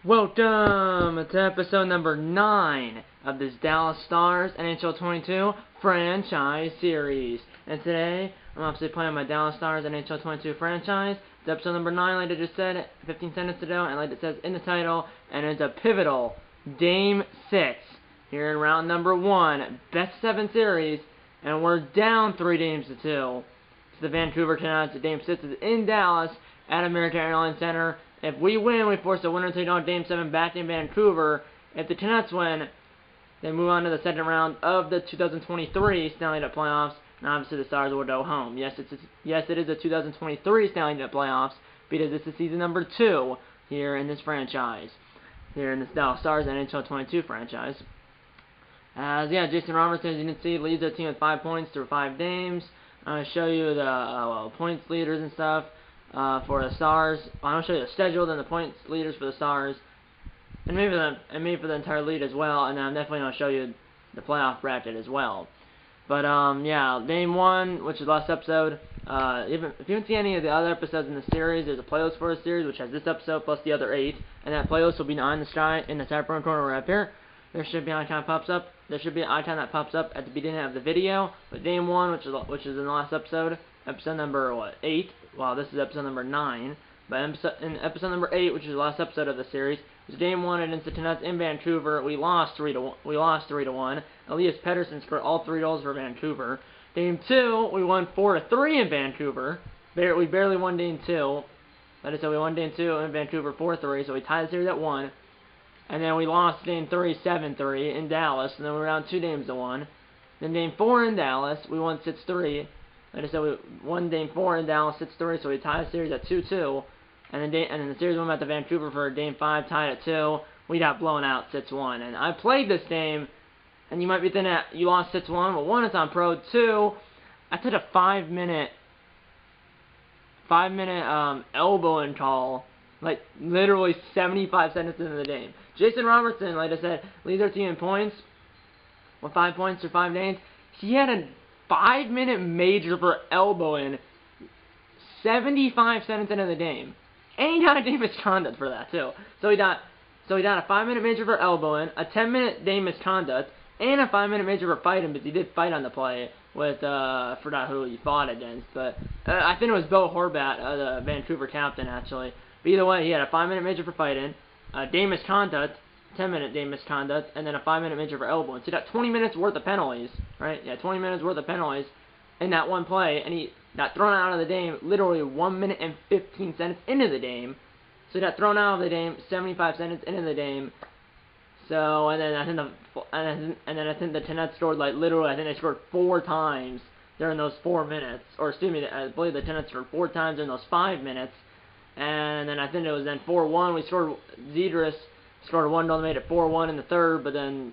Welcome to episode number 9 of this Dallas Stars NHL 22 franchise series. And today, I'm obviously playing my Dallas Stars NHL 22 franchise. It's episode number 9, like I just said 15 seconds ago, and like it says in the title, and it's a pivotal Game 6 here in round number 1, best 7 series, and we're down 3-2 to the Vancouver Canucks. The Game 6 is in Dallas at American Airlines Center. If we win, we force a winner-take-all Game 7 back in Vancouver. If the Canucks win, they move on to the second round of the 2023 Stanley Cup playoffs, and obviously the Stars will go home. Yes, it is the 2023 Stanley Cup playoffs, because this is season number 2 here in this franchise, here in this Dallas Stars NHL 22 franchise. Jason Robertson, as you can see, leads the team with 5 points through 5 games. I'm going to show you the points leaders and stuff. For the Stars, I'm going to show you the schedule, then the points leaders for the Stars, and maybe for the entire league as well, and then I'm definitely going to show you the playoff bracket as well. But, Game 1, which is the last episode, if you haven't seen any of the other episodes in the series, there's a playlist for the series, which has this episode plus the other 8, and that playlist will be in the sky, in the top right corner right up here. There should be an icon that pops up. There should be an icon that pops up at the beginning of the video. But Game 1, which is in the last episode, episode number 8. Well, this is episode number 9. But in episode number 8, which is the last episode of the series, was Game 1 against the Canucks in Vancouver. We lost 3-1. Elias Pettersson scored all 3 goals for Vancouver. Game 2, we won 4-3 in Vancouver. We barely won Game 2. Like I said, we won Game 2 in Vancouver 4-3, so we tied the series at 1. And then we lost Game 3 7-3 in Dallas, and then we were down 2-1. Then Game 4 in Dallas, we won 6-3. Like I said, we won Game 4 in Dallas 6-3, so we tied the series at 2-2. And then the series went back to Vancouver for Game 5, tied at 2. We got blown out 6-1. And I played this game, and you might be thinking that you lost 6-1. Well, 1, it's on Pro. 2, I took a 5-minute elbowing call, like literally 75 seconds into the game. Jason Robertson, like I said, leads our team in points with 5 points through 5 games. He had a 5-minute major for elbowing 75 seconds into the game. And he got a game misconduct for that too. So he got a 5-minute major for elbowing, a 10-minute game misconduct, and a 5-minute major for fighting, because he did fight on the play with I forgot who he fought against, but I think it was Bo Horvat, the Vancouver captain actually. But either way, he had a 5-minute major for fighting, a game misconduct, 10-minute game misconduct, and then a 5-minute major for elbowing. So he got 20 minutes worth of penalties, right? Yeah, 20 minutes worth of penalties in that one play, and he got thrown out of the game literally 1 minute and 15 seconds into the game. So he got thrown out of the game 75 seconds into the game. So and then I think the Canucks scored like literally, I think they scored 4 times during those 4 minutes, or excuse me, I believe the Canucks scored 4 times during those 5 minutes. And then I think it was then 4-1. We scored, Zedris scored 1 goal to make it 4-1 in the third, but then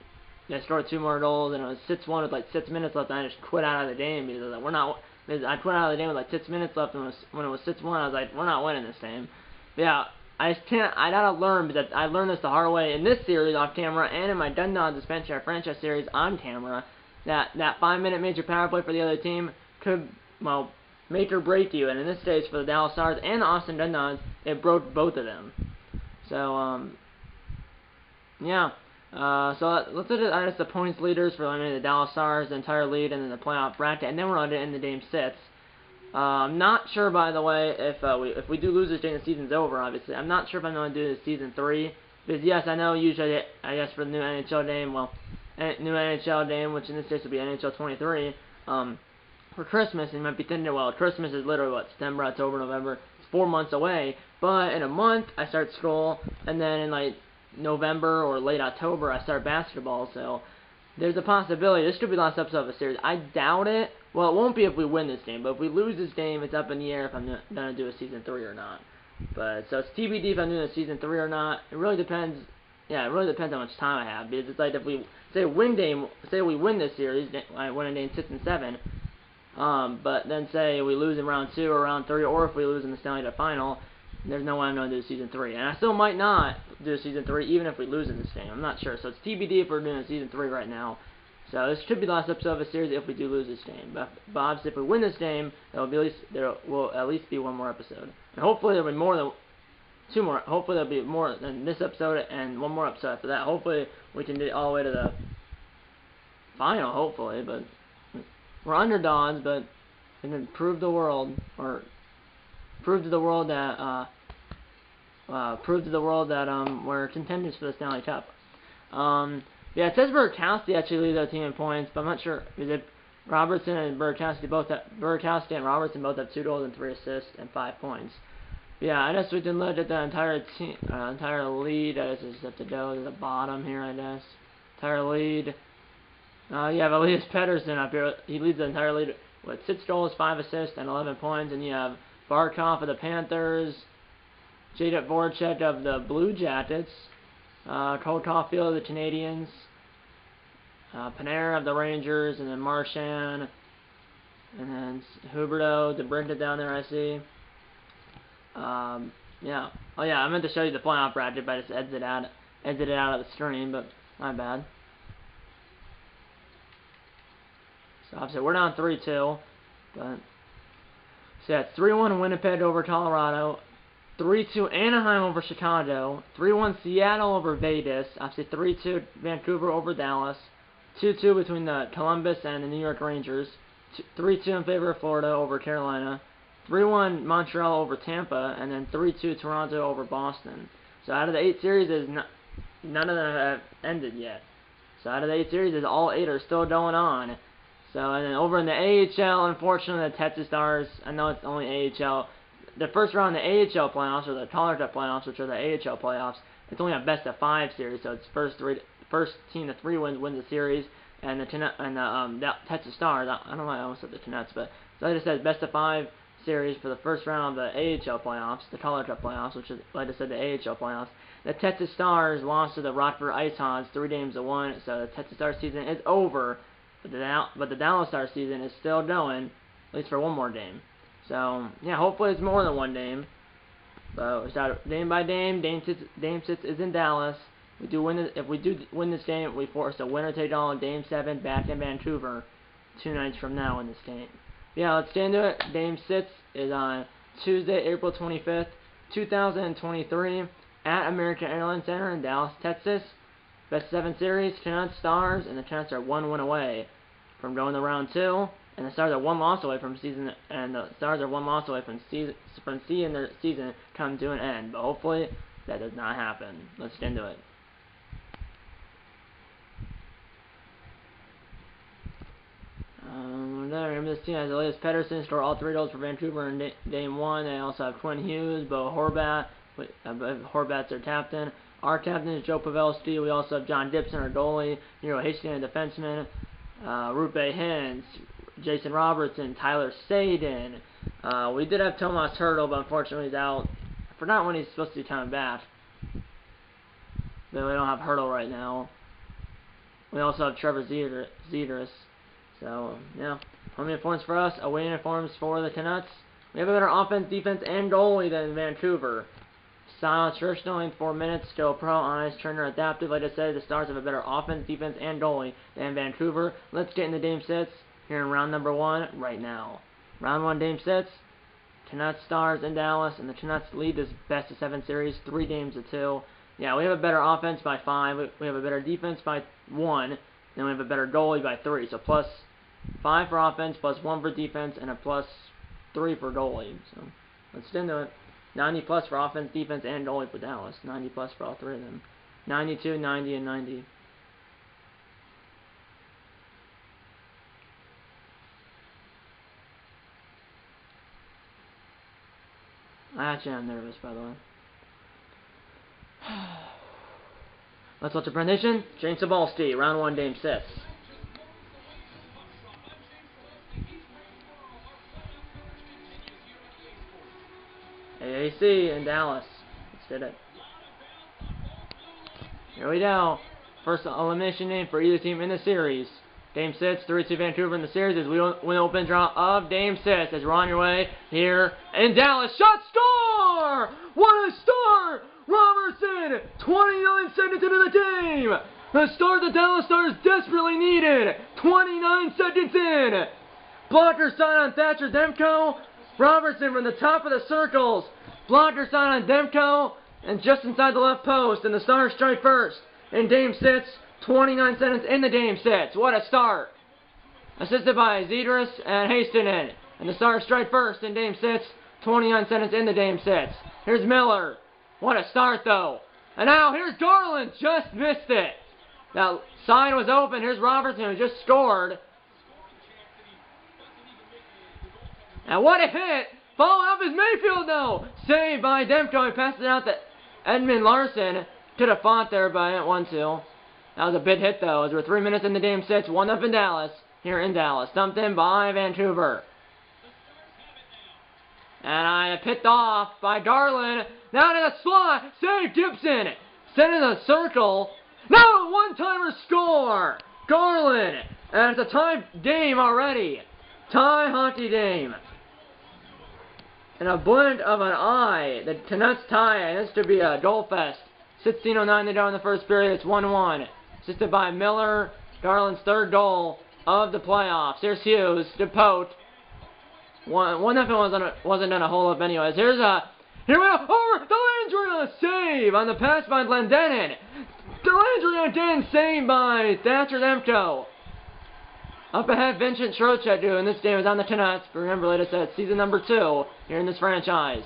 they scored 2 more goals, and it was 6-1 with like 6 minutes left, and I just quit out of the game because I quit out of the game with like 6 minutes left, and when it was 6-1, I was like, we're not winning this game. But yeah, I gotta learn, because I learned this the hard way in this series off camera, and in my Dundon Suspension franchise series on camera, that 5-minute major power play for the other team could, well, make or break you, and in this case, for the Dallas Stars and the Austin Dundons, it broke both of them. So, so let's look at the points leaders for the Dallas Stars, the entire lead, and then the playoff bracket, and then we're on to end the Game 6. I'm not sure, by the way, if we do lose this game, the season's over, obviously. I'm not sure if I'm going to do this Season 3, because yes, I know usually, I guess for the new NHL game, well, new NHL game, which in this case will be NHL 23, for Christmas, and you might be thinking, well, Christmas is literally, what, September, October, November, it's 4 months away, but in a month, I start school, and then in, like, November or late October, I start basketball, so there's a possibility. This could be the last episode of the series. I doubt it. Well, it won't be if we win this game, but if we lose this game, it's up in the air if I'm going to do a Season 3 or not. But, so it's TBD if I'm doing a Season 3 or not. It really depends. Yeah, it really depends how much time I have, because it's like if we, say we win this series, I win in Game 6 and 7, but then say we lose in round 2 or round 3, or if we lose in the Stanley Cup final, there's no way I'm going to do Season 3. And I still might not do Season 3, even if we lose in this game. I'm not sure. So it's TBD if we're doing a Season 3 right now. So this should be the last episode of a series if we do lose this game. But obviously, if we win this game, there will at least be one more episode. And hopefully, there will be more than 2 more. Hopefully there'll be more than this episode and 1 more episode after that. Hopefully we can get all the way to the final, hopefully, but we're underdogs, but we can prove the world, or prove to the world that we're contenders for the Stanley Cup. Yeah, it says Burkowski actually leads our team in points, but I'm not sure. Is it Robertson and Burkowski and Robertson both have 2 goals and 3 assists and 5 points. Yeah, I guess we can look at the entire team, entire lead. I guess we just have to go to the bottom here, I guess. Entire lead. You have Elias Pettersson up here. He leads the entire lead with 6 goals, 5 assists, and 11 points. And you have Barkov of the Panthers, Jadek Voracek of the Blue Jackets, Cole Caulfield of the Canadiens, Panarin of the Rangers, and then Marchand, and then Huberdeau, DeBrincat down there, I see. Yeah. Oh yeah, I meant to show you the playoff bracket, but I just exited out of the stream, but my bad. So obviously we're down 3-2, but so yeah, it's 3-1 Winnipeg over Colorado, 3-2 Anaheim over Chicago, 3-1 Seattle over Vegas, obviously 3-2 Vancouver over Dallas, 2-2 between the Columbus and the New York Rangers, 3-2 in favor of Florida over Carolina, 3-1 Montreal over Tampa, and then 3-2 Toronto over Boston. So out of the 8 series, none of them have ended yet. So out of the 8 series, all 8 are still going on. So, and then over in the AHL, unfortunately, the Texas Stars, I know it's only AHL, the first round of the AHL playoffs, or the Calder Cup playoffs, which are the AHL playoffs, it's only a best-of-5 series, so it's first team to 3 wins the series, and the Texas Stars, I don't know why I almost said the Canucks, but so like I said, best-of-5 series for the first round of the AHL playoffs, the Calder Cup playoffs, which is, like I said, the AHL playoffs. The Texas Stars lost to the Rockford Ice Hogs 3-1, so the Texas Stars season is over. But the Dallas Stars season is still going, at least for 1 more game. So, yeah, hopefully it's more than 1 game. So, we start game by game. Game 6 is in Dallas. If we do win this game, we force a winner-take-all in Game 7 back in Vancouver 2 nights from now in this game. Yeah, let's get into it. Game 6 is on Tuesday, April 25th, 2023, at American Airlines Center in Dallas, Texas. Best 7 series, Canucks Stars, and the Canucks are 1 win away from going to round 2, and the Stars are 1 loss away from seeing their season come to an end. But hopefully that does not happen. Let's get into it. Remember this team has Elias Pettersson scored all 3 goals for Vancouver in Game 1. They also have Quinn Hughes, Bo Horvat. Horvat's their captain. Our captain is Joe Pavelski. We also have John Gibson, our goalie. Nero Hastings, a defenseman. Rupe Hintz, Jason Robertson, Tyler Saden. We did have Tomas Hertl, but unfortunately he's out. I forgot when he's supposed to be coming back. But we don't have Hertl right now. We also have Trevor Zegras. So, yeah. Home uniforms for us, away uniforms for the Canucks. We have a better offense, defense, and goalie than Vancouver. Silence first in 4 minutes, still pro, on ice, Turner adaptive. Like I said, the Stars have a better offense, defense, and goalie than Vancouver. Let's get into Game 6 here in round number 1 right now. Round 1, Game 6. Canucks Stars in Dallas, and the Canucks lead this best-of-7 series, 3-2. Yeah, we have a better offense by 5. We have a better defense by 1. Then we have a better goalie by 3. So plus 5 for offense, plus 1 for defense, and a plus 3 for goalie. So let's get into it. 90 plus for offense, defense, and goalie for Dallas. 90 plus for all 3 of them. 92, 90, and 90. Actually, I'm nervous, by the way. Let's watch the presentation. James Sabalski, round 1, Game 6. AAC in Dallas. Let's get it. Here we go. First elimination game for either team in the series. Game 6, 3-2 Vancouver in the series as we win open draw of Game 6 as we're on your way here in Dallas. Shot, score! What a start! Robertson, 29 seconds into the game. The start the Dallas Stars desperately needed. 29 seconds in. Blocker sign on Thatcher Demko. Robertson from the top of the circles Blocker sign on Demko, and just inside the left post, and the Stars strike first. And Dame sits, 29 seconds in the Dame sits. What a start. Assisted by Zedris and Hastinen. And the Stars strike first, and Dame sits, 29 seconds in the Dame sits. Here's Miller. What a start, though. And now here's Garland. Just missed it. That side was open. Here's Robertson, who just scored. And what a hit. Following up is Mayfield, though. Saved by Demko. He passes it out to Edmund Larson. Could have fought there, but 1-2. That was a big hit, though, as we're 3 minutes in the Dame sits. 1-up in Dallas. Here in Dallas. Dumped in by Vancouver. And I picked off by Garland. Now to the slot. Save Gibson. Sent in the circle. No! One-timer score. Garland. And it's a tie game already. Tie hockey game. In a blink of an eye, the Canucks tie. And this to be a goal fest. 16:09 to go in the first period. It's 1-1. Assisted by Miller. Garland's third goal of the playoffs. Here's Hughes to Pote. 1-0 wasn't done a whole lot anyways. Here we go. Over Delandria, save on the pass by Glendenin. Delandria again, saved by Thatcher Demko. Up ahead, Vincent Trocheck doing this game is on the Canucks. But remember, like I said, season number 2 here in this franchise.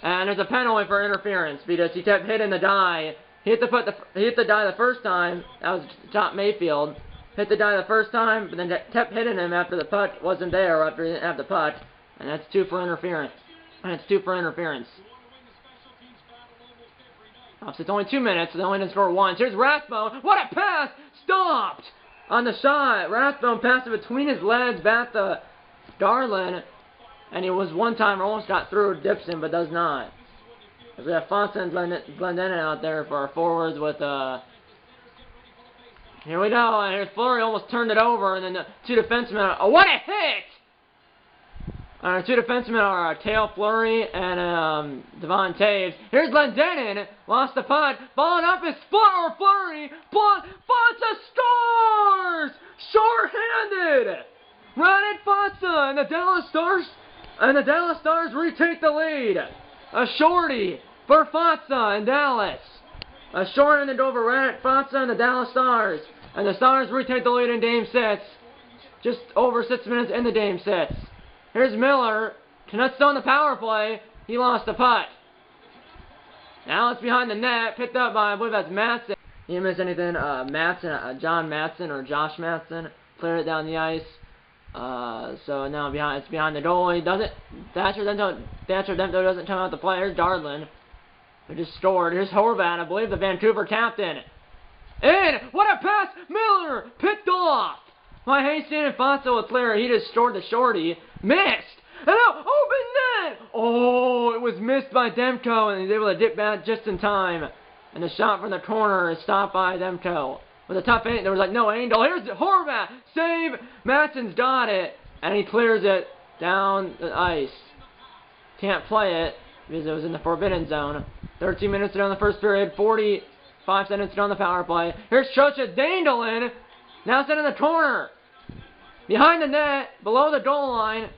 And there's a penalty for interference because he kept hitting the die. He hit the die the first time. That was Top Mayfield. Hit the die the first time, but then kept hitting him after the puck wasn't there, or after he didn't have the puck. And that's 2 for interference. And it's 2 for interference. So it's only 2 minutes, so they only didn't score once. Here's Rathbone. What a pass! Stopped! On the shot, Rathbone passed it between his legs back to Garland. And he was one time almost got through Gibson, but does not. As we have Fonson and Glendenin out there for our forwards with here we go, and here's Fleury almost turned it over, and then the 2 defensemen. Oh, what a hit! Our 2 defensemen are Cale Fleury and Devon Taves. Here's Glendenin, lost the puck, following up is Fleury, Fonsa scores! Short-handed! Radek Fonsa, and the Dallas Stars retake the lead. A shorty for Fonsa in Dallas. A short-handed over Radek Fonsa and the Dallas Stars. And the Stars retake the lead in Dame sets. Just over 6 minutes in the Dame sets. Here's Miller. Canucks on the power play. He lost the puck. Now it's behind the net. Picked up by, I believe that's Matson. He didn't miss anything. John Matson or Josh Matson cleared it down the ice. So now it's behind the goalie. Thatcher Demko doesn't come out to play. Here's Garland. They just scored. Here's Horvat, I believe the Vancouver captain. In! What a pass! Miller! Picked off! My Hastings and Fonso with Fleury. He just scored the shorty. Missed! And now, open net! Oh, it was missed by Demko, and he's able to dip back just in time. And the shot from the corner is stopped by Demko. With a tough angle, there was like no angle. Here's Horvat! Save! Matson's got it. And he clears it down the ice. Can't play it because it was in the forbidden zone. 13 minutes to go in the first period. 45 seconds to go on the power play. Here's Trocheck Dandelion. Now set in the corner. Behind the net, below the goal line.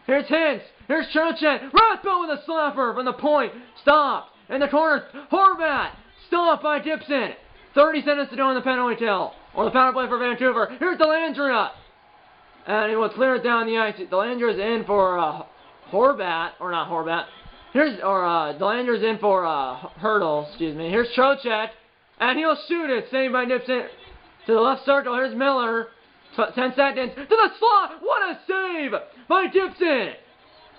Here's Hintz. Here's Trocheck. Rathbone with a slapper from the point. Stopped. In the corner, Horvat. Stopped by Gibson. 30 seconds to go in the penalty kill. Or the power play for Vancouver. Here's Delandria. And he will clear it down the ice. Delandria's in for Horvat. Or not Horvat. Delandria's in for Hurdle. Excuse me. Here's Trocheck. And he'll shoot it. Saved by Gibson. To the left circle. Here's Miller. 10 seconds. To the slot. What a save by Gibson.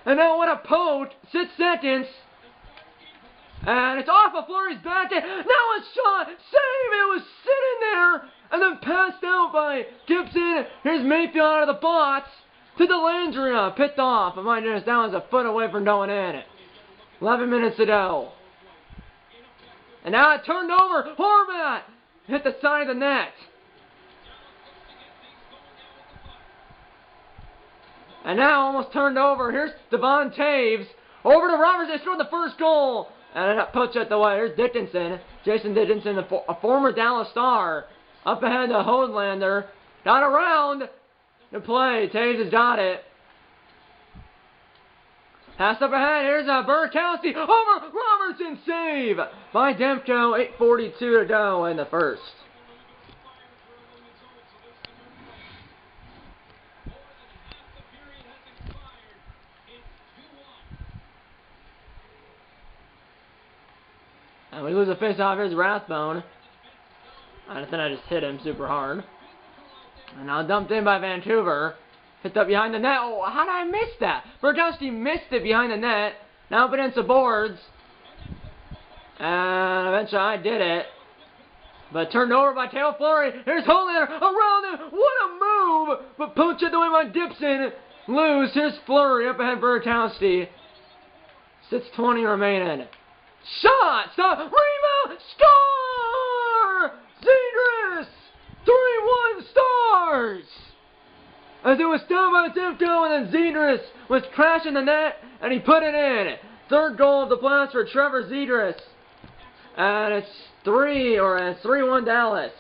And now what a poke. 6 seconds. And it's off of Fleury's back. Now a shot. Save. It was sitting there. And then passed out by Gibson. Here's Mayfield out of the box. To Delandria. Picked off. But my goodness, that was a foot away from going in. 11 minutes to go. And now it turned over. Horvat. Hit the side of the net. And now almost turned over. Here's Devon Taves. Over to Roberts. They scored the first goal. And it puts it the way. Here's Dickinson. Jason Dickinson, a former Dallas Star. Up ahead to Hoadlander. Got around to play. Taves has got it. Pass up ahead. Here's Burkowski. Over Robertson. Save by Demko. 8:42 to go in the first. And we lose a face-off. Here's Rathbone. I think I just hit him super hard. And now dumped in by Vancouver. Hit up behind the net. Oh, how did I miss that? Burkowski missed it behind the net. Now up against the boards. And eventually I did it. But turned over by Taylor Fleury. Here's Holander around him. What a move! But poached it away by Dixon. Loose. Here's Fleury up ahead Burkowski. 6:20 remaining. Shot! Stop! Rebound! Score! Zegras! 3-1 Stars! As it was stopped by Demko, and then Zegras was crashing the net, and he put it in. Third goal of the playoffs for Trevor Zegras. And it's 3-1 Dallas.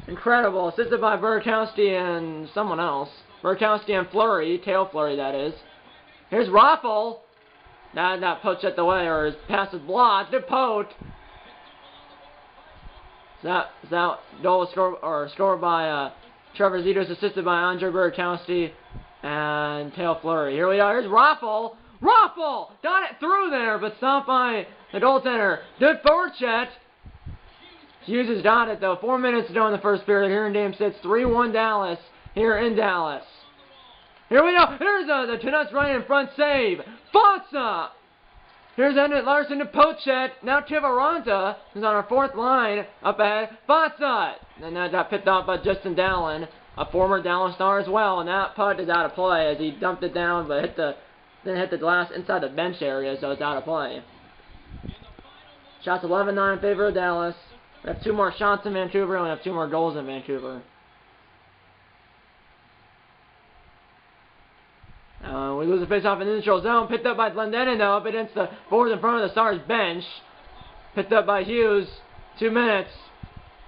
Incredible. Assisted by Burkowski and someone else. Burkowski and Fleury. Tail Fleury, that is. Here's Raffle. That poached at the way, or his pass was blocked. The poach. That goal was scored by Trevor Zegras, assisted by Andre Burkowski and Tail Fleury. Here we are. Here's Raffle. Raffle got it through there, but stopped by the goaltender. Good forecheck. Hughes got it though. 4 minutes to go in the first period. Here in Game 6, 3-1 Dallas. Here in Dallas. Here we go. Here's the Canucks right in front save. Fonsa. Here's Emmett Larson to Pochette. Now Tivaranta, who's on our fourth line, up ahead. Fonsa. And that got picked off by Justin Dallin, a former Dallas Star as well. And that puck is out of play as he dumped it down, but didn't hit the glass inside the bench area, so it's out of play. Shots 11-9 in favor of Dallas. We have 2 more shots in Vancouver, and we have 2 more goals in Vancouver. We lose the face-off in the neutral zone. Picked up by Glendening, though, up against the boards in front of the Stars bench. Picked up by Hughes. 2 minutes.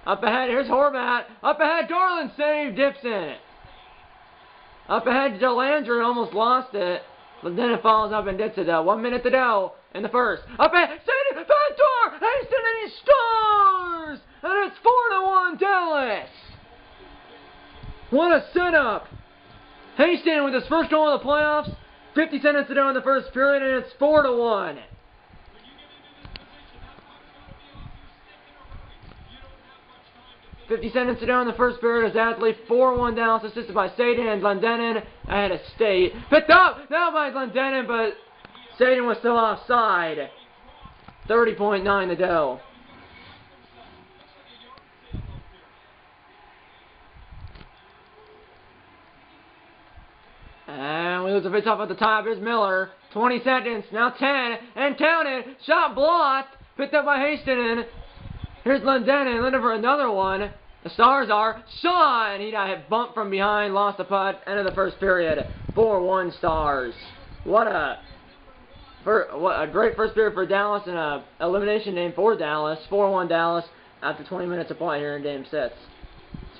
Up ahead, here's Horvat. Up ahead, Garland save, Dixon. Up ahead, Delandry almost lost it. Glendening follows up and gets it, though. 1 minute to go in the first. Up ahead, save it, back door, Haston, and he scores! And it's 4-1 Dallas. What a setup. Haston with his first goal of the playoffs. 50 seconds to go in the first period, and it's 4-1. $50 to go in the first period as Athlete. 4-1 Dallas, assisted by Sadin and Glendening ahead of State. Picked up now by Glendening, but Sadin was still offside. 30.9 to go. And we lose a face-off at the top. Here's Miller. 20 seconds. Now 10. And counted. Shot blocked. Picked up by Haston. Here's Glendening. Looking for another one. The Stars are. Shot! And he got hit bumped from behind. Lost the puck. End of the first period. 4-1 Stars. What a great first period for Dallas and a elimination game for Dallas. 4-1 Dallas after 20 minutes of play here in Game 6.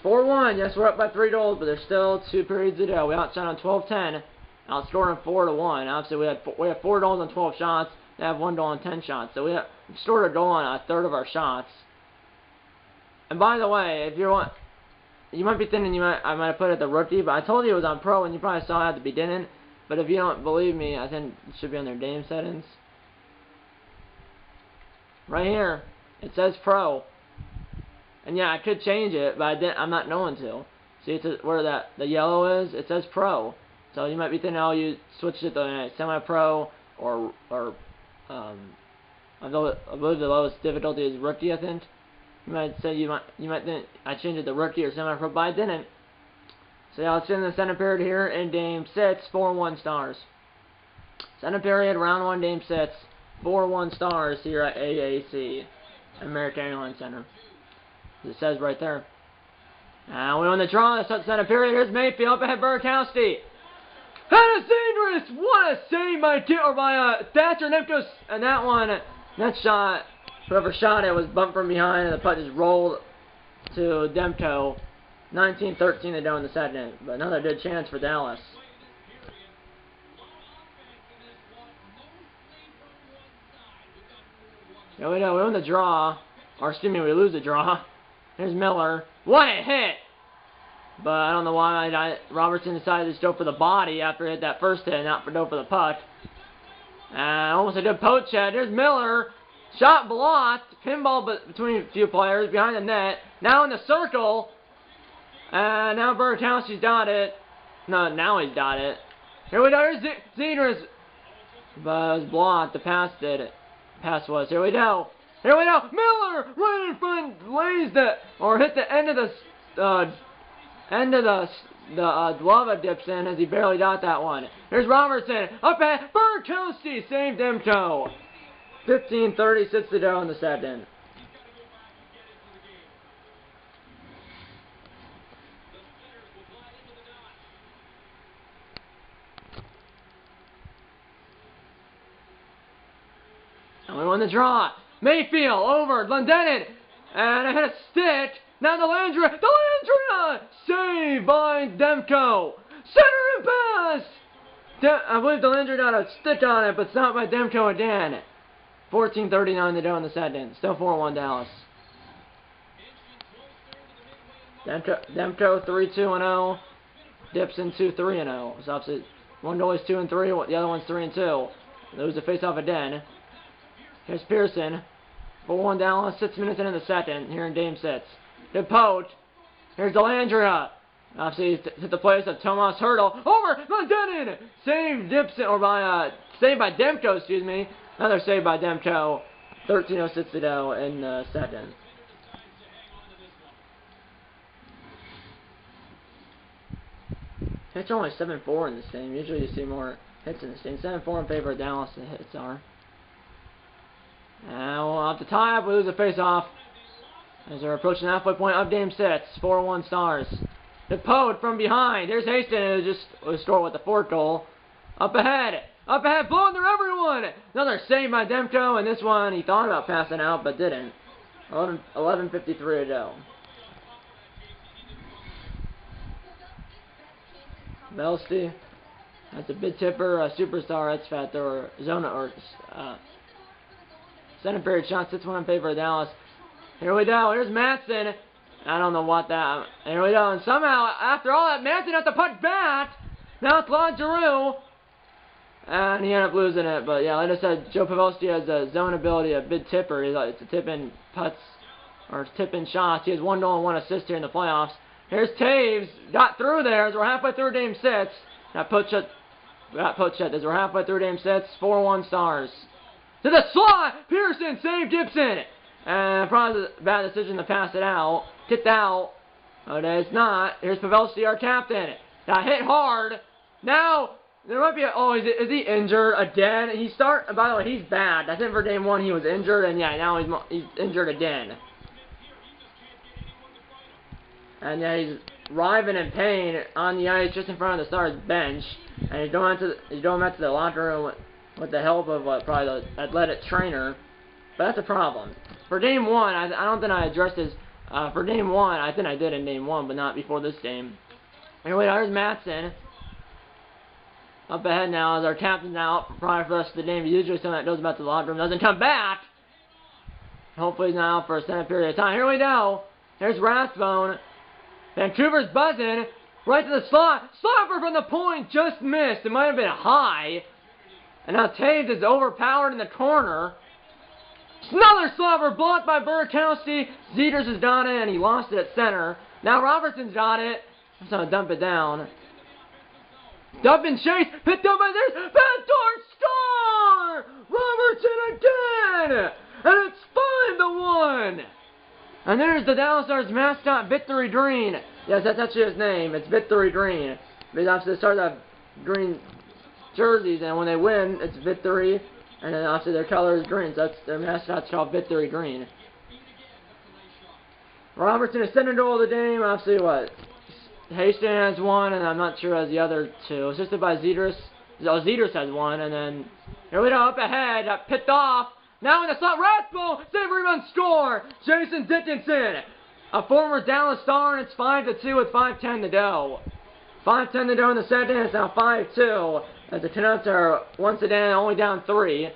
4-1, yes, we're up by 3 goals, but there's still 2 periods to go. We outshot on 12-10, outscored on 4-1. Obviously, we have 4 goals on 12 shots. They have 1 goal on 10 shots, so we scored a goal on a third of our shots. And by the way, if you want, you might be thinking I might have put it the rookie, but I told you it was on pro, and you probably saw it at the beginning. But if you don't believe me, I think it should be on their game settings. Right here, it says pro. And yeah, I could change it, but I'm not going to. See, it's where the yellow is. It says pro. So you might be thinking, oh, you switched it to semi-pro or I believe the lowest difficulty is rookie. I think you might say you might think I changed it to rookie or semi-pro, but I didn't. So yeah, let's end the second period here in Game 6. 4-1 Stars. Second period, Round 1, Game 6. 4-1 Stars here at AAC, American Airlines Center. It says right there. And we won the draw. The second period. Here's Mayfield up ahead Burkowski. And a Zegras! What a save by Thatcher Nemkos. And that shot, whoever shot it was bumped from behind, and the puck just rolled to Demko. 19-13 to go in the second. But another good chance for Dallas. Here we go. We win the draw. Or excuse me, we lose the draw. Here's Miller. What a hit! But I don't know why Robertson decided to go for the body after he hit that first hit, not for go for the puck. Almost a good poach shot. Here's Miller. Shot blocked. Pinball between a few players behind the net. Now in the circle. Now Burakovsky's got it. No, now he's got it. Here we go. Here's Zeters. But it was blocked. The pass did it. Pass was. Here we go. Here we go. Miller right in front. Lays the or hit the end of the glove of Dixon as he barely got that one. Here's Robertson. Up at Burakovsky. Saved Demko. 15:36 to go in the second. And we won the draw. Mayfield over Glendenin. And I hit a stick. Now Delandria. Saved by Demko. Center and pass. I believe Delandria got a stick on it, but stopped by Demko again. 14:39 to go in the second. Still 4-1 Dallas. Demko 3-2-0. Dipson 2-3-0. So opposite. One goal is 2-3. The other one's 3-2. Lose the face-off again. Here's Pearson. 4-1 Dallas. 6 minutes into the second. Here in Game 6. Good poach. Here's Delandria. Obviously hit the place of Tomas Hertl. Over Glendenin. Saved Dipson or by saved by Demko. Excuse me. Another save by Demko. 13:06 to go in the second. Hits are only 7-4 in this game. Usually you see more hits in this game. 7-4 in favor of Dallas. The hits are. Now we'll have to tie up. We lose the face-off. As they're approaching the halfway point of Game 6. 4-1 Stars. The Poed from behind. There's Hastings who just scored with the fourth goal. Up ahead. Up ahead. Blowing through everyone. Another save by Demko. And this one he thought about passing out but didn't. 11:53 to go. Belsty. That's a big tipper. A superstar. That's fat. Or Zona or center period shot. 6-1 in favor of Dallas. Here we go. Here's Matson. I don't know what that. Here we go. And somehow, after all that, Matson has to puck back. Now it's Claude Giroux. And he ended up losing it. But yeah, like I said, Joe Pavelski has a zone ability, a big tipper. It's a tip-in putts or tip-in shots. He has 1 goal and 1 assist here in the playoffs. Here's Taves. Got through there as we're halfway through Game 6. Got poached as we're halfway through Game 6. 4-1 Stars. To the slot! Pearson saved Gibson! And probably a bad decision to pass it out. Kicked out. But it's not. Here's Pavelski, our captain. Got hit hard. Now, there might be a... Oh, is he injured again? By the way, he's bad. I think for Game 1 he was injured. And yeah, now he's injured again. And yeah, he's writhing in pain on the ice just in front of the Stars bench. And he's going back to the locker room with the help of probably the athletic trainer. But that's a problem. For Game 1, I don't think I addressed this. For Game 1, I think I did in Game 1, but not before this game. Anyway, there's Matson. Up ahead now as our captain's out probably for the rest of the game. Usually someone that goes back to the locker room doesn't come back. Hopefully he's not out for a extended period of time. Here we go. There's Rathbone. Vancouver's buzzing. Right to the slot. Slapper from the point. Just missed. It might have been high. And now Taves is overpowered in the corner. Another slobber blocked by Burakovsky. Zeters has got it, and he lost it at center. Now Robertson's got it. I'm going to dump it down. Dump and chase. Picked up by this. Backdoor score! Robertson again! And it's 5-1! And there's the Dallas Stars mascot, Victory Green. Yes, that's actually his name. It's Victory Green. Because obviously the Stars have green jerseys, and when they win, it's Victory. And then obviously their color is green, so that's their mascot's called Victory Green. Robertson is second goal of the game. Obviously, what? Hastings has 1, and I'm not sure has the other 2. Assisted by Zeters. Oh, Zeters has 1, and then here we go, up ahead. Got picked off. Now in the slot, Rathbone, save, rebound, score. Jason Dickinson, a former Dallas Star, and it's 5-2 with 5:10 to go. 5:10 to go in the second. It's now 5-2. As the Canucks are once again only down 3.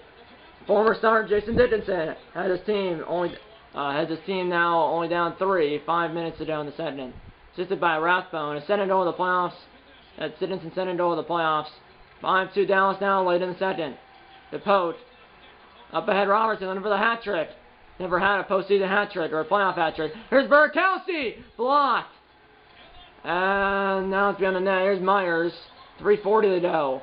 Former star Jason Dickinson has his team now only down 3, 5 minutes to go in the second. Assisted by Rathbone. A second goal of the playoffs. That's Dickinson second goal of the playoffs. 5-2 Dallas now late in the second. The poach. Up ahead Robertson looking for the hat trick. Never had a postseason hat trick or a playoff hat trick. Here's Burkowski! Blocked! And now it's beyond the net. Here's Myers. 3:40 to go.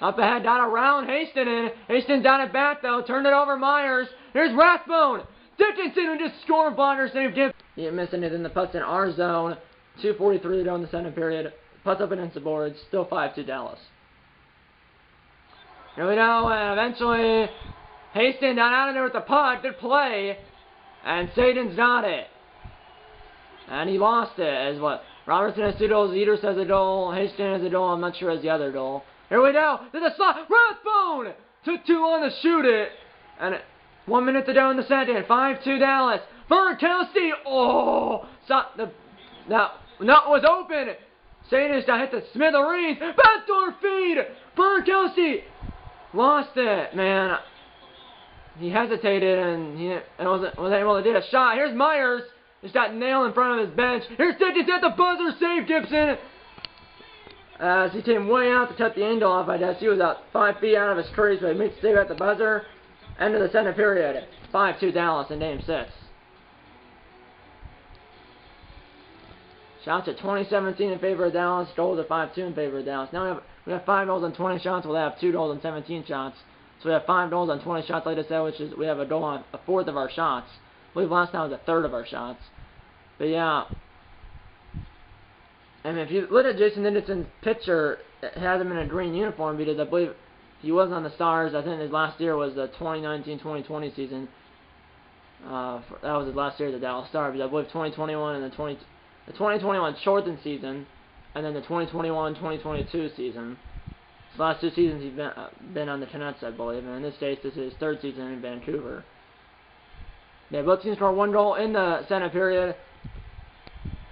Up ahead, got around Hastings. Hastings down it back though. Turned it over Myers. Here's Rathbone. Dickinson who just scored blocker save Gibbs. He didn't miss anything. The putt's in our zone. 2:43 to go in the second period. Putts up against the boards. Still 5-2 Dallas. Here we go. And eventually Hastings down out of there with the putt. Good play. And Satan's got it. And he lost it as what? Robertson has 2 goals. Eaters has a goal. Hastings has a goal. I'm not sure has the other goal. Here we go. There's a slot. Rathbone took too long to shoot it. And 1 minute to go in the second. 5-2 Dallas. Burkowski. Oh. That was open. Satan's got hit the smithereens. Backdoor feed. Burkowski lost it. Man. He hesitated and he wasn't able to get a shot. Here's Myers. Just got nailed in front of his bench. Here's Dickinson at the buzzer. Save Gibson. As he came way out to cut the angle off, I guess. He was out 5 feet out of his crease, but he made the save at the buzzer. End of the second period. 5-2 Dallas in Game 6. Shots at 20-17 in favor of Dallas. Goals at 5-2 in favor of Dallas. Now we have 5 goals on 20 shots. We'll have 2 goals on 17 shots. So we have 5 goals on 20 shots, like I said, which is we have a goal on a fourth of our shots. I believe last time was a third of our shots. But yeah. And if you look at Jason Dickinson's picture, it has him in a green uniform because I believe he was on the Stars. I think his last year was the 2019-2020 season. That was his last year at the Dallas Stars. But I believe 2021 and the 2021 shortened season, and then the 2021-2022 season. His last 2 seasons he's been on the Canucks, I believe. And in this case, this is his 3rd season in Vancouver. Yeah, both teams scored 1 goal in the second period.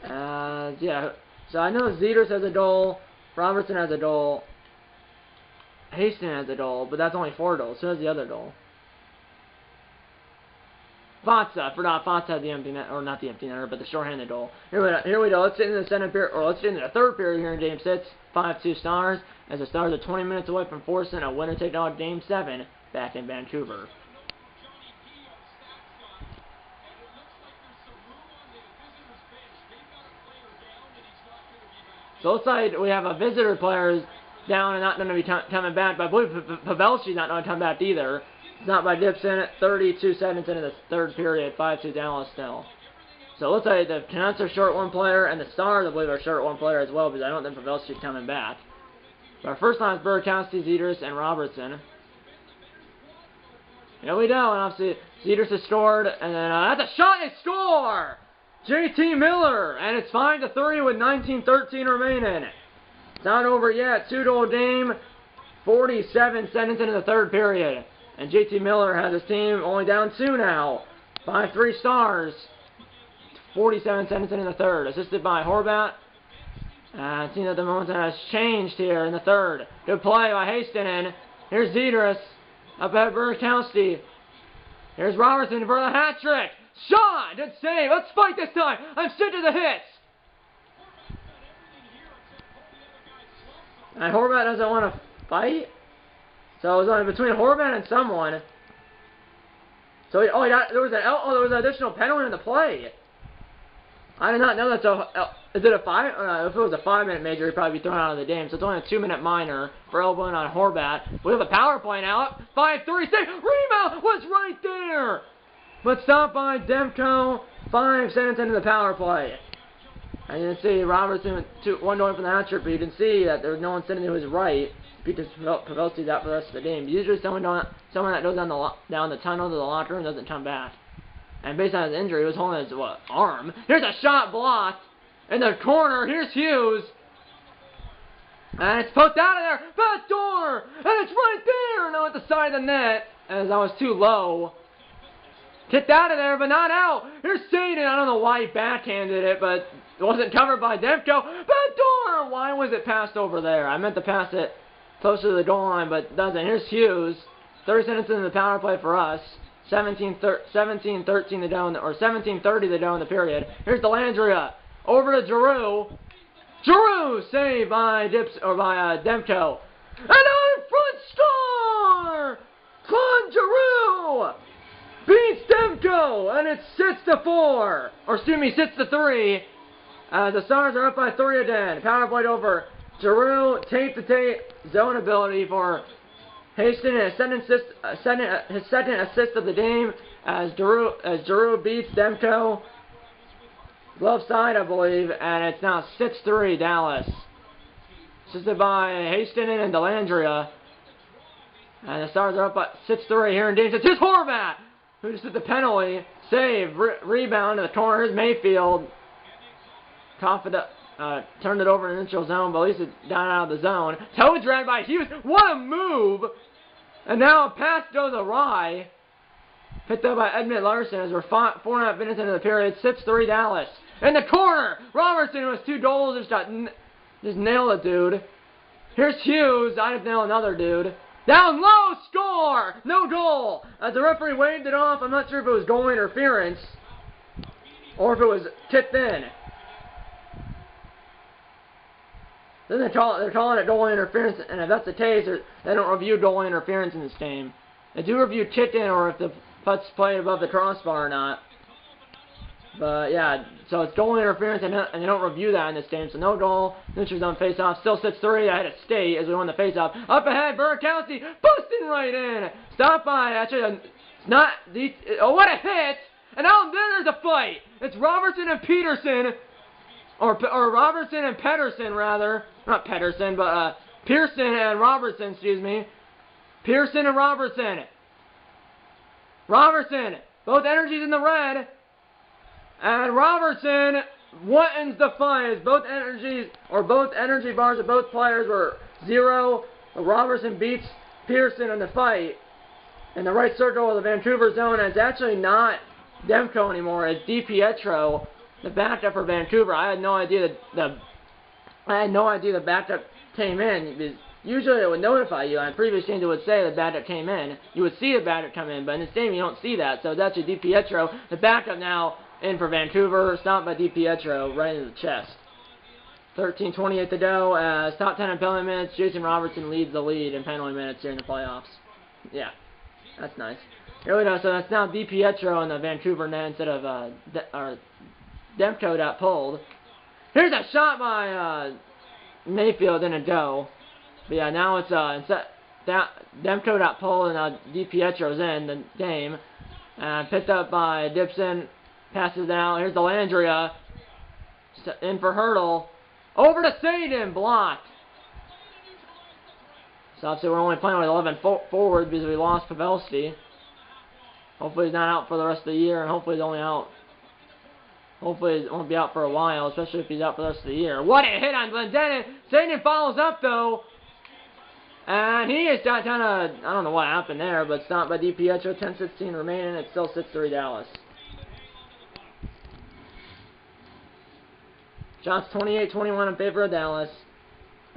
Yeah. So I know Zeters has a goal, Robertson has a goal, Hastings has a goal, but that's only 4 goals. So does the other goal. Fatsa, forgot Fatsa had the empty net, or not the empty netter, but the shorthanded goal. Here we go. Let's get into the second period, or let's get into the third period here in Game 6. 5-2 Stars, as the Stars are 20 minutes away from forcing a winner-take-all Game 7 back in Vancouver. So it looks like we have a visitor players down and not going to be coming back. But I believe Pavelski's not going to come back either. It's not by Gibson. 32 seconds into the third period. 5-2 Dallas still. So it looks like the Canucks are short 1 player, and the Stars, I believe, are short 1 player as well, because I don't think Pavelski's coming back. But our first line is Burkowski, Zeters, and Robertson. Here we go, and obviously Zeters has scored, and then that's a shot and score! JT Miller, and it's 5-3 with 19:13 remaining. It's not over yet. 2-goal game, 47 seconds into the third period. And JT Miller has his team only down 2 now. 5-3 Stars. 47 seconds into the third. Assisted by Horvat. It seems that the momentum has changed here in the third. Good play by Hastings. Here's Zeters. Up at Burkowski. Here's Robertson for the hat trick. Shot! Good save. Let's fight this time. I'm sick of the hits. And Horvat doesn't want to fight. So it was only between Horvat and someone. So there was an additional penalty in the play. I did not know that. So is it a 5? If it was a 5-minute major, he'd probably be thrown out of the game. So it's only a 2-minute minor for elbowing on Horvat. We have a power play now. 5-3 save. Rebound was right there. But stopped by Demko. 5 seconds into the power play. And you can see Robertson 1 going from the hat trick, but you can see that there was no one sitting to his right because Pavelski's out for the rest of the game. Usually someone that goes down the tunnel to the locker room doesn't come back. And based on his injury, he was holding his arm. Here's a shot blocked in the corner. Here's Hughes. And it's poked out of there. Back door. And it's right there. Now at the side of the net. As I was too low. Kicked out of there, but not out. Here's Sadin. I don't know why he backhanded it, but it wasn't covered by Demko. Back why was it passed over there? I meant to pass it closer to the goal line, but it doesn't. Here's Hughes. 30 seconds into the power play for us. 17-13 to go, or 17-30 to go in the period. Here's Delandria over to Giroux. Giroux saved by Demko. And on front score! Claude Giroux beats Demko, and it's 6-4, or excuse me, 6-3. The Stars are up by 3 again. Power play over. Giroux tape-to-tape zone ability for Haston, his second assist of the game as Giroux beats Demko. Glove side, I believe, and it's now 6-3 Dallas. Assisted by Haston and Delandria. And the Stars are up by 6-3 here in game 6. Here's Horvat, who just did the penalty. Save, rebound to the corner. Here's Mayfield. Top of the, turned it over in the neutral zone, but at least it's down out of the zone. Toe dragged by Hughes. What a move! And now a pass goes awry. Picked up by Edmund Larson as we're 4.5 minutes into the period. 6-3 Dallas. In the corner, Robertson, who has 2 goals, just nailed a dude. Here's Hughes. I just nailed another dude. Down low, score! No goal! As the referee waved it off, I'm not sure if it was goal interference or if it was tipped in. Then they're calling it goal interference, and if that's the case, they don't review goal interference in this game. They do review tipped in or if the puck's played above the crossbar or not. But yeah, so it's goal interference, and they don't review that in this game. So no goal. Neutral zone face-off. Still 6-3. I had to skate as we won the face-off. Up ahead, Burakowski busting right in. Stopped by, actually, it's not the. Oh, what a hit! And now then there's a fight. It's Robertson and Peterson. Or Robertson and Pedersen, rather. Not Pedersen, but Pearson and Robertson, excuse me. Pearson and Robertson. Robertson. Both energies in the red. And Robertson ends the fight as both energy bars of both players were 0. Robertson beats Pearson in the fight in the right circle of the Vancouver zone. And it's actually not Demko anymore. It's DiPietro, the backup for Vancouver. I had no idea the backup came in, because usually it would notify you. On previous games it would say the backup came in. You would see the backup come in, but in this game you don't see that. So it's actually DiPietro, the backup now in for Vancouver, stopped by DiPietro right into the chest. 13:28 to go. Top 10 in penalty minutes. Jason Robertson leads the lead in penalty minutes here in the playoffs. Yeah, that's nice. Here we go. So that's now DiPietro in the Vancouver net instead of Demko got pulled. Here's a shot by Mayfield, didn't go. But yeah, now it's Demko got pulled and now DiPietro's in the game. Picked up by Dibson. Passes down. Here's Delandria. In for Hurdle. Over to Saden. Blocked. So obviously we're only playing with 11 forward because we lost Pavelski. Hopefully he's not out for the rest of the year, and hopefully he's only out. Hopefully he won't be out for a while, especially if he's out for the rest of the year. What a hit on Glendening. Saden follows up though. And he is kind of, I don't know what happened there, but stopped by DiPietro. 10:16 remaining. It's still 6-3 Dallas. Shots 28-21 in favor of Dallas.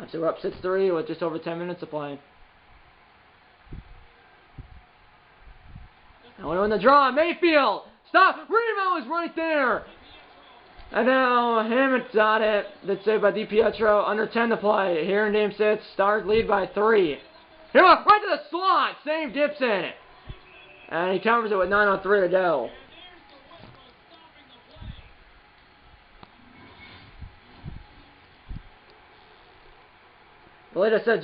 Actually, we're up 6-3 with just over 10 minutes to play. And we win the draw. Mayfield! Stop! Remo is right there! And now Hammett's got it. That's saved by DiPietro. Under 10 to play. Here in game 6. Stars lead by 3. Here, right to the slot! Save Gibson! And he covers it with 9:03 to go. But like I said,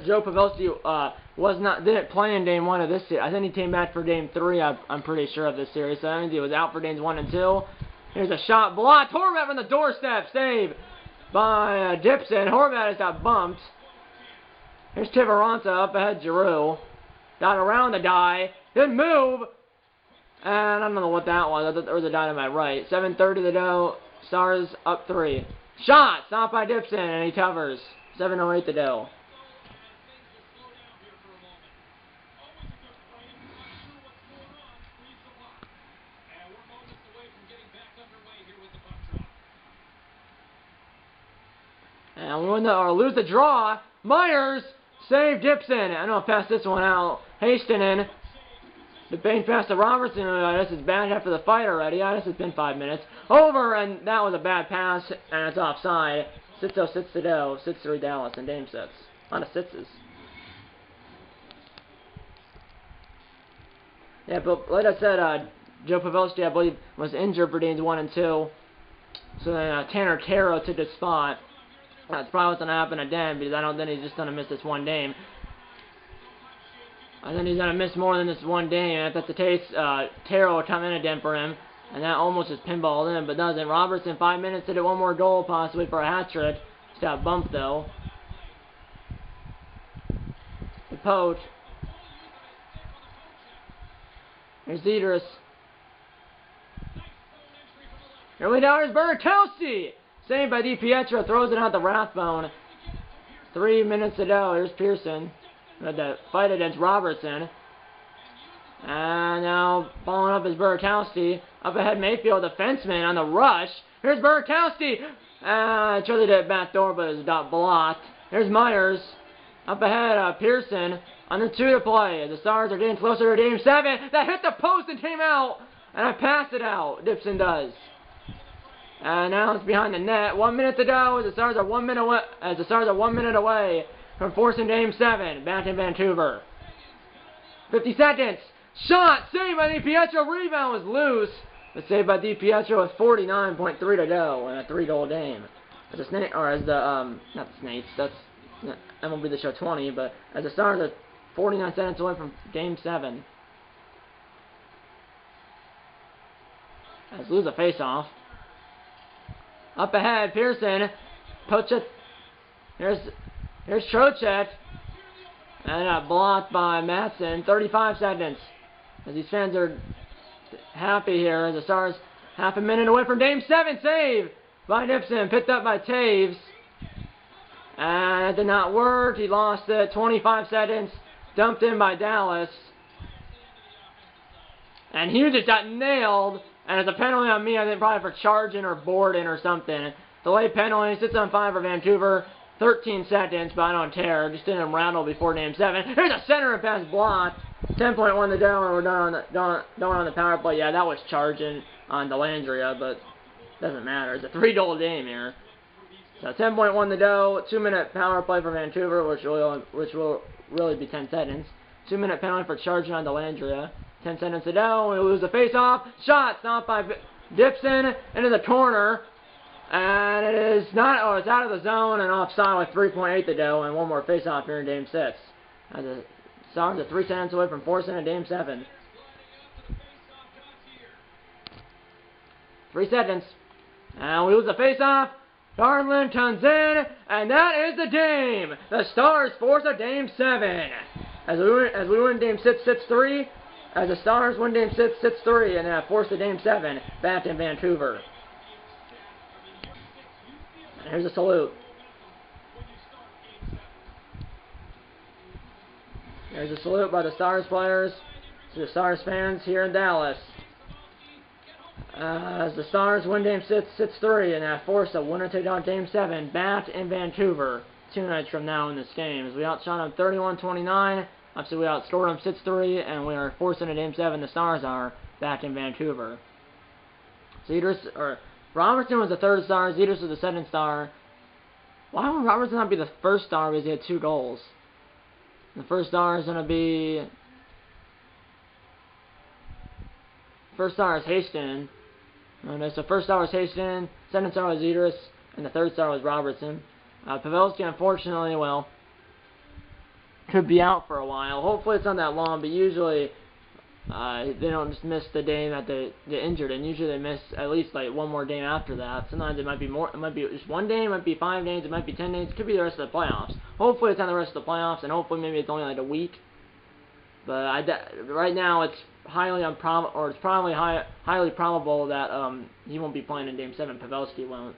Joe Pavelski didn't play in game 1 of this series. I think he came back for game 3. I'm pretty sure of this series. So that means he was out for games 1 and 2. Here's a shot blocked. Horvat on the doorstep. Save by Gibson. Horvat has got bumped. Here's Tivaranta up ahead. Giroux got around the guy. Good move. And I don't know what that was. I thought there was a guy to my right. 7:30 to go. Stars up 3. Shot stopped by Gibson and he covers. 7:08 to go. And we win or lose the draw. Myers saved Gibson. I know I'll pass this one out. Hastinen. The paint pass to Robertson. This is bad after the fight already. This has been 5 minutes. Over, and that was a bad pass, and it's offside. Sitzo sits to do. 6-3 Dallas, and Dame sits. On the sitses. Yeah, but like I said, Joe Pavelski, I believe, was injured for games 1 and 2. So then Tanner Kero took his spot. That's probably what's going to happen again, because I don't think he's just going to miss this one game. I think he's going to miss more than this one game. And if that's the case, Kero will come in again for him. And that almost just pinballed in, but doesn't. Robertson, 5 minutes to do one more goal, possibly for a hat trick. Just got bumped, though. The poach. Here's Idris. Here we go, here's Berkowski! Saved by DiPietro, throws it out the Rathbone. 3 minutes to go, here's Pearson. We had the fight against Robertson. And now, following up is Berkowski. Up ahead, Mayfield, the defenseman on the rush. Here's Berkowski! Charlie did it back door, but it got blocked. Here's Myers. Up ahead, Pearson. Under 2 to play. The Stars are getting closer to Game 7. That hit the post and came out. And I passed it out. Dipson does. And now it's behind the net. 1 minute to go. As the Stars are 1 minute away. As the Stars are 1 minute away from forcing Game 7. Back in Vancouver. 50 seconds. Shot. Saved by DiPietro. Rebound was loose. But saved by DiPietro with 49.3 to go in a 3-goal game. As the Snake, or as the not the Snakes. That's MLB The Show 20. But as the Stars are 49 seconds away from Game 7. Let's lose a face-off. Up ahead, Pearson. Pochet. Here's Trocheck. And blocked by Matson. 35 seconds. As these fans are happy here. As the Stars half a minute away from Game 7. Save by Nipson. Picked up by Taves. And it did not work. He lost it. 25 seconds. Dumped in by Dallas. And Hughes just got nailed. And it's a penalty on me, I think probably for charging or boarding or something. Delay penalty, sits on 5 for Vancouver. 13 seconds, but I don't care. Just didn't rattle before Game 7. Here's a center pass blocked. 10.1 to go, and we're done on the power play. Yeah, that was charging on Delandria, but doesn't matter. It's a 3-goal game here. So 10.1 to go. 2-minute power play for Vancouver, which will really be 10 seconds. 2-minute penalty for charging on Delandria. 10 seconds to go. We lose the face-off. Shot stopped by Dipson into the corner. And it is not, oh, it's out of the zone and offside with 3.8 to go. And one more face-off here in Game 6. As the Stars are 3 seconds away from forcing a Game 7. 3 seconds. And we lose the face-off. Darlin comes in, and that is the game. The Stars force a Game 7. As we win Game 6, 6-3. As the Stars win Game 6, 6-3, and force the Game 7 back in Vancouver. And here's a salute. There's a salute by the Stars players to the Stars fans here in Dallas. As the Stars win Game 6, 6-3, and force a winner take on Game 7 back in Vancouver 2 nights from now in this game. As we outshot them 31-29. Obviously, we outscored them 6-3, and we are forcing a Game 7. The Stars are back in Vancouver. So Robertson was the 3rd star. Idris was the 2nd star. Why would Robertson not be the 1st star because he had 2 goals? The 1st star is going to be... First star is Hastinen. So 1st star was Hastinen, 2nd star was Idris, and the 3rd star was Robertson. Pavelski, unfortunately, well, could be out for a while. Hopefully it's not that long, but usually they don't just miss the game that they get injured, and usually they miss at least like one more game after that. Sometimes it might be more. It might be just 1 game. It might be 5 games. It might be 10 days. It could be the rest of the playoffs. Hopefully it's not the rest of the playoffs, and hopefully maybe it's only like a week. But right now it's highly improbable, or it's probably highly probable that he won't be playing in Game 7. Pavelski won't.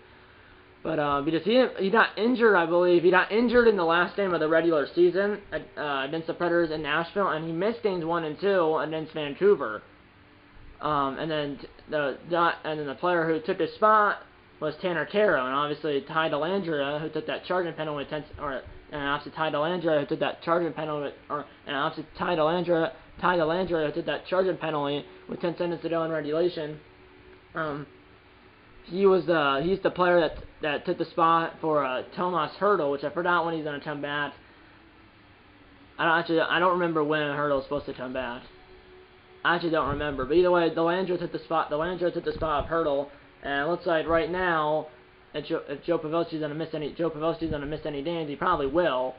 But because he got injured, I believe. He got injured in the last game of the regular season against the Predators in Nashville, and he missed games 1 and 2 against Vancouver. And then the player who took his spot was Tanner Kero, and obviously Ty Delandria, who took that charging penalty and obviously Ty Dellandrea, who took that charging penalty, and obviously Ty Dellandrea, who took that charging penalty with 10 seconds to go in regulation. He's the player that took the spot for Tomas Hertl, which I forgot when he's going to come back. I don't remember when Hertl's supposed to come back. I actually don't remember, but either way, Dellandrea took the spot. Dellandrea took the spot of Hertl, and it looks like right now, if Joe Pavelski's going to miss any games, he probably will.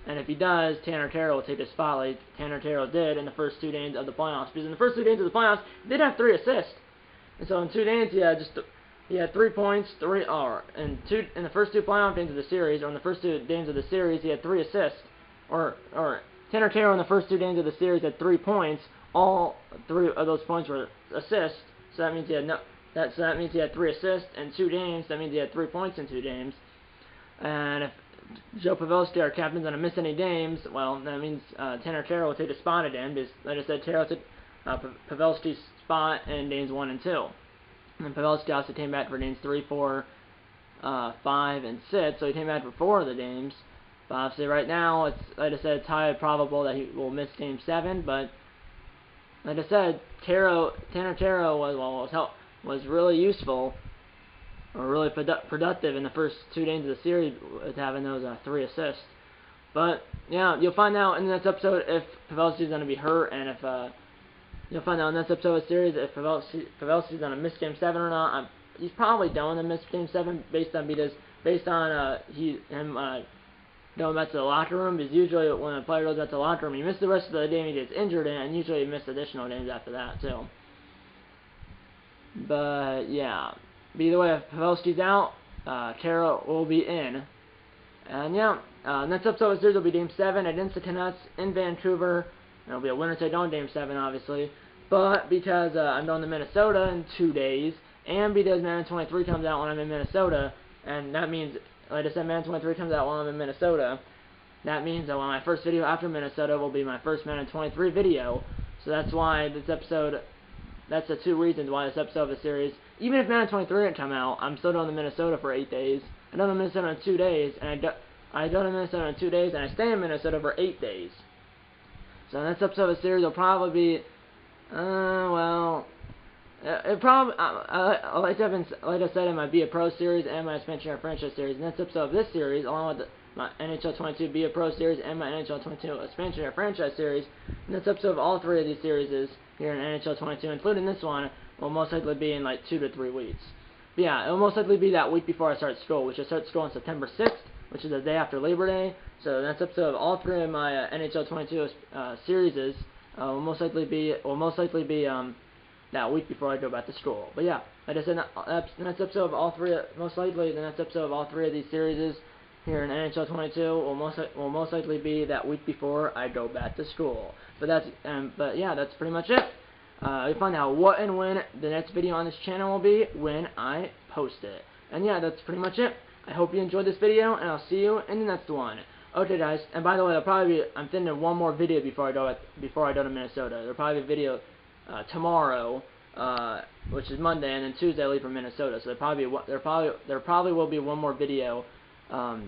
And if he does, Tanner Terrell will take his spot like Tanner Terrell did in the first 2 games of the playoffs. Because in the first 2 games of the playoffs, he did have 3 assists. And so in 2 games, he had 3 points, in the first 2 playoff games of the series, or in the first 2 games of the series, he had 3 assists. Or Tanner Terrell in the first 2 games of the series had 3 points. All 3 of those points were assists. So that means he had 3 assists in 2 games. That means he had 3 points in 2 games. And if Joe Pavelski, our captain's going to miss any games, well, that means Tanner Terrell will take a spot again. Because, like I said, Terrell took Pavelski's spot in games 1 and 2. And then Pavelski also came back for games 3, 4, 5, and 6. So he came back for 4 of the games. But obviously right now, it's, like I said, it's highly probable that he will miss game 7. But like I said, Tanner Terrell was really useful, or really productive in the first 2 games of the series with having those 3 assists. But yeah, you'll find out in the next episode if Pavelski's going to be hurt, and if you'll find out in the next episode of the series if Pavelski's going to miss Game 7 or not. He's probably going to miss Game 7 based on him going back to the locker room, because usually when a player goes back to the locker room, he misses the rest of the game, he gets injured in, and usually he misses additional games after that too. But yeah, but either way, if Pavelski's out, Terrell will be in. And yeah, next episode of the series will be Game 7 against the Canucks in Vancouver. It'll be a winner-take-all Game 7, obviously. But because I'm going to Minnesota in 2 days, and because Madden 23 comes out when I'm in Minnesota, and that means, like I said, Madden 23 comes out while I'm in Minnesota, that means that my first video after Minnesota will be my first Madden 23 video. So that's why this episode, that's the 2 reasons why this episode of the series, even if Madden 23 didn't come out, I'm still going to Minnesota for 8 days. I go to Minnesota in 2 days, and I go to Minnesota in 2 days, and I stay in Minnesota for 8 days. So the next episode of the series will probably be, it probably, like I said in my Be a Pro series and my Expansion Era Franchise series, the next episode of this series, along with my NHL 22 Be a Pro series and my NHL 22 Expansion Era Franchise series, the next episode of all 3 of these series is here in NHL 22, including this one, will most likely be in like 2 to 3 weeks. But yeah, it will most likely be that week before I start school, which I start school on September 6th, which is the day after Labor Day. So the next episode of all 3 of my NHL 22 series will most likely be that week before I go back to school. But yeah, like I said, the next episode of all 3, most likely the next episode of all 3 of these series here in NHL 22 will most likely be that week before I go back to school. But yeah, that's pretty much it. You'll find out what and when the next video on this channel will be when I post it. And yeah, that's pretty much it. I hope you enjoyed this video, and I'll see you in the next one. Okay, guys. And by the way, I'm thinking of one more video before I go to Minnesota. There'll probably be a video tomorrow, which is Monday, and then Tuesday I leave for Minnesota. So there probably will be one more video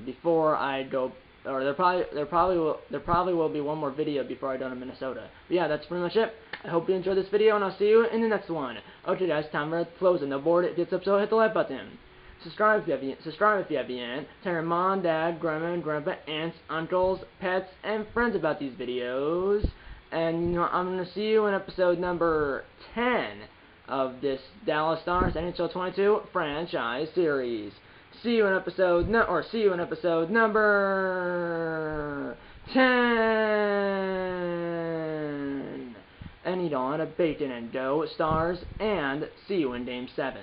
before I go, or there probably will be one more video before I go to Minnesota. But yeah, that's pretty much it. I hope you enjoyed this video, and I'll see you in the next one. Okay, guys. Time for closing. The board it gets up, so hit the like button. Subscribe if you haven't. Tell your mom, dad, grandma, and grandpa, aunts, uncles, pets, and friends about these videos. And I'm going to see you in episode number 10 of this Dallas Stars NHL 22 franchise series. See you in episode number 10. And eat on a bacon and go Stars, and see you in Game 7.